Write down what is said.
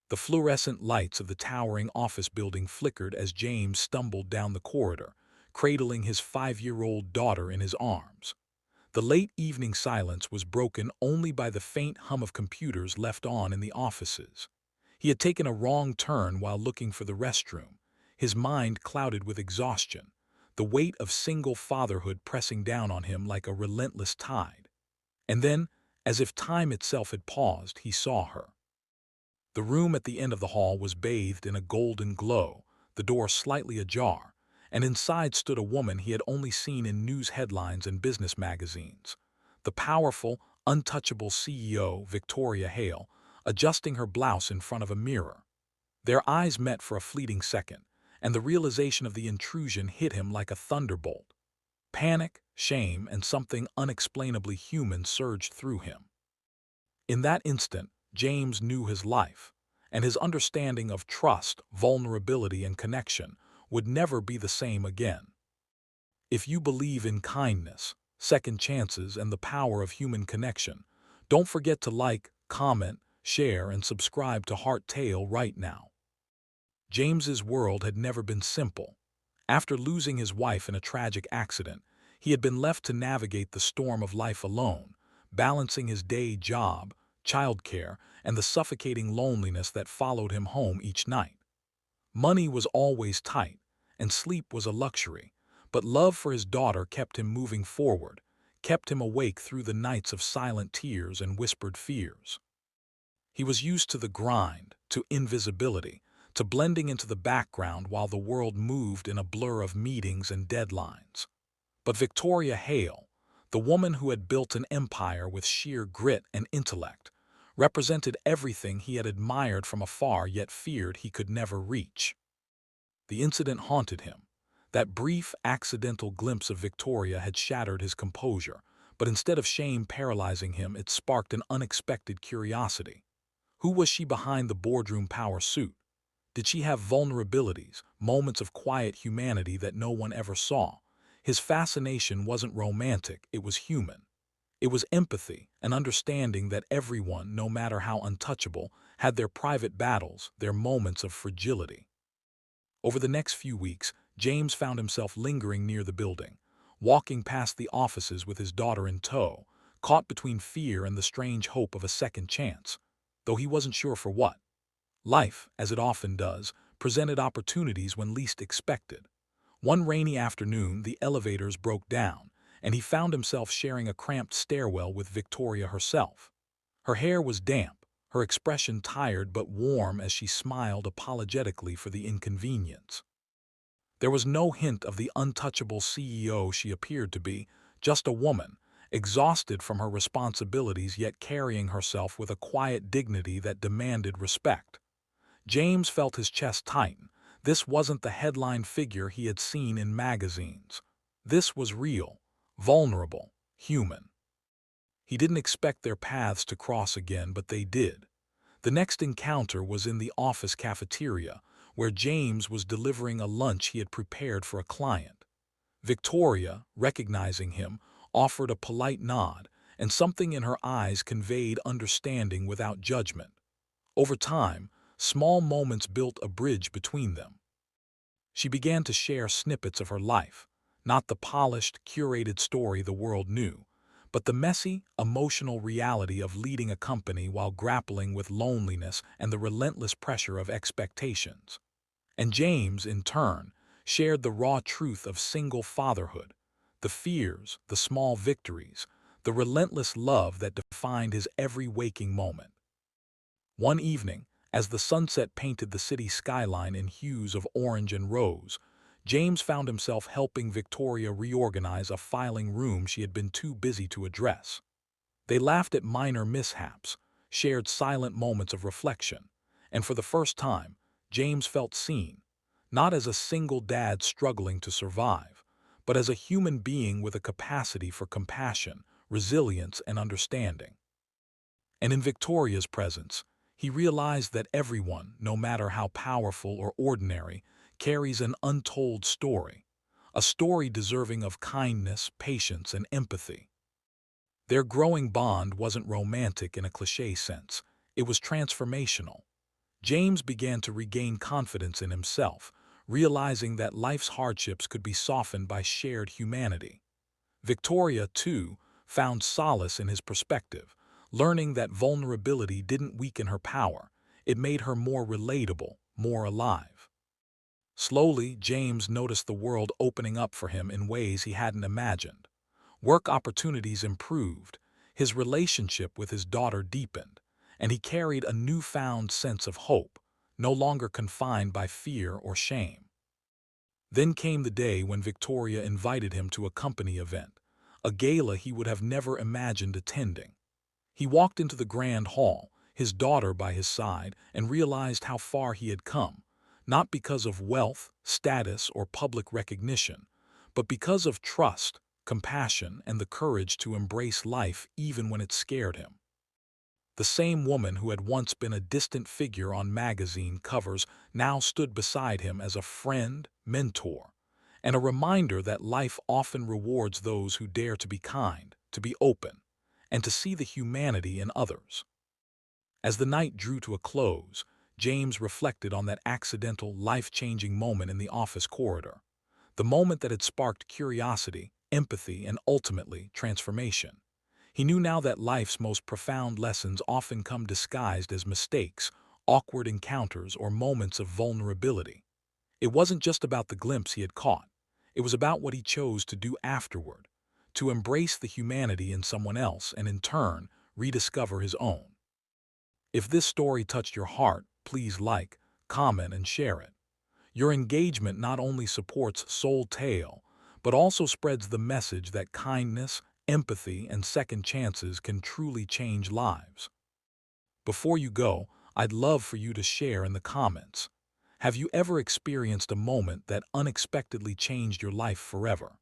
The fluorescent lights of the towering office building flickered as James stumbled down the corridor, cradling his 5-year-old daughter in his arms. The late evening silence was broken only by the faint hum of computers left on in the offices. He had taken a wrong turn while looking for the restroom, his mind clouded with exhaustion, the weight of single fatherhood pressing down on him like a relentless tide. And then, as if time itself had paused, he saw her. The room at the end of the hall was bathed in a golden glow, the door slightly ajar, and inside stood a woman he had only seen in news headlines and business magazines. The powerful, untouchable CEO, Victoria Hale, adjusting her blouse in front of a mirror. Their eyes met for a fleeting second, and the realization of the intrusion hit him like a thunderbolt. Panic, shame, and something unexplainably human surged through him. In that instant, James knew his life, and his understanding of trust, vulnerability, and connection would never be the same again. If you believe in kindness, second chances, and the power of human connection, don't forget to like, comment, share, and subscribe to Heart Tale right now. James's world had never been simple. After losing his wife in a tragic accident, he had been left to navigate the storm of life alone, balancing his day job, childcare, and the suffocating loneliness that followed him home each night. Money was always tight, and sleep was a luxury, but love for his daughter kept him moving forward, kept him awake through the nights of silent tears and whispered fears. He was used to the grind, to invisibility, to blending into the background while the world moved in a blur of meetings and deadlines. But Victoria Hale, the woman who had built an empire with sheer grit and intellect, represented everything he had admired from afar yet feared he could never reach. The incident haunted him. That brief, accidental glimpse of Victoria had shattered his composure, but instead of shame paralyzing him, it sparked an unexpected curiosity. Who was she behind the boardroom power suit? Did she have vulnerabilities, moments of quiet humanity that no one ever saw? His fascination wasn't romantic, it was human. It was empathy, an understanding that everyone, no matter how untouchable, had their private battles, their moments of fragility. Over the next few weeks, James found himself lingering near the building, walking past the offices with his daughter in tow, caught between fear and the strange hope of a second chance, though he wasn't sure for what. Life, as it often does, presented opportunities when least expected. One rainy afternoon, the elevators broke down, and he found himself sharing a cramped stairwell with Victoria herself. Her hair was damp, her expression tired but warm as she smiled apologetically for the inconvenience. There was no hint of the untouchable CEO she appeared to be, just a woman, exhausted from her responsibilities yet carrying herself with a quiet dignity that demanded respect. James felt his chest tighten. This wasn't the headline figure he had seen in magazines. This was real, vulnerable, human. He didn't expect their paths to cross again, but they did. The next encounter was in the office cafeteria, where James was delivering a lunch he had prepared for a client. Victoria, recognizing him, offered a polite nod, and something in her eyes conveyed understanding without judgment. Over time, small moments built a bridge between them. She began to share snippets of her life, not the polished, curated story the world knew, but the messy, emotional reality of leading a company while grappling with loneliness and the relentless pressure of expectations. And James, in turn, shared the raw truth of single fatherhood, the fears, the small victories, the relentless love that defined his every waking moment. One evening, as the sunset painted the city skyline in hues of orange and rose, James found himself helping Victoria reorganize a filing room she had been too busy to address. They laughed at minor mishaps, shared silent moments of reflection, and for the first time, James felt seen, not as a single dad struggling to survive, but as a human being with a capacity for compassion, resilience, and understanding. And in Victoria's presence, he realized that everyone, no matter how powerful or ordinary, carries an untold story, a story deserving of kindness, patience, and empathy. Their growing bond wasn't romantic in a cliché sense, it was transformational. James began to regain confidence in himself, realizing that life's hardships could be softened by shared humanity. Victoria, too, found solace in his perspective, learning that vulnerability didn't weaken her power, it made her more relatable, more alive. Slowly, James noticed the world opening up for him in ways he hadn't imagined. Work opportunities improved, his relationship with his daughter deepened, and he carried a newfound sense of hope, no longer confined by fear or shame. Then came the day when Victoria invited him to a company event, a gala he would have never imagined attending. He walked into the grand hall, his daughter by his side, and realized how far he had come, not because of wealth, status, or public recognition, but because of trust, compassion, and the courage to embrace life even when it scared him. The same woman who had once been a distant figure on magazine covers now stood beside him as a friend, mentor, and a reminder that life often rewards those who dare to be kind, to be open, and to see the humanity in others. As the night drew to a close, James reflected on that accidental, life-changing moment in the office corridor, the moment that had sparked curiosity, empathy, and ultimately transformation. He knew now that life's most profound lessons often come disguised as mistakes, awkward encounters, or moments of vulnerability. It wasn't just about the glimpse he had caught. It was about what he chose to do afterward, to embrace the humanity in someone else and in turn, rediscover his own. If this story touched your heart, please like, comment, and share it. Your engagement not only supports Soul Tale, but also spreads the message that kindness, empathy, and second chances can truly change lives. Before you go, I'd love for you to share in the comments. Have you ever experienced a moment that unexpectedly changed your life forever?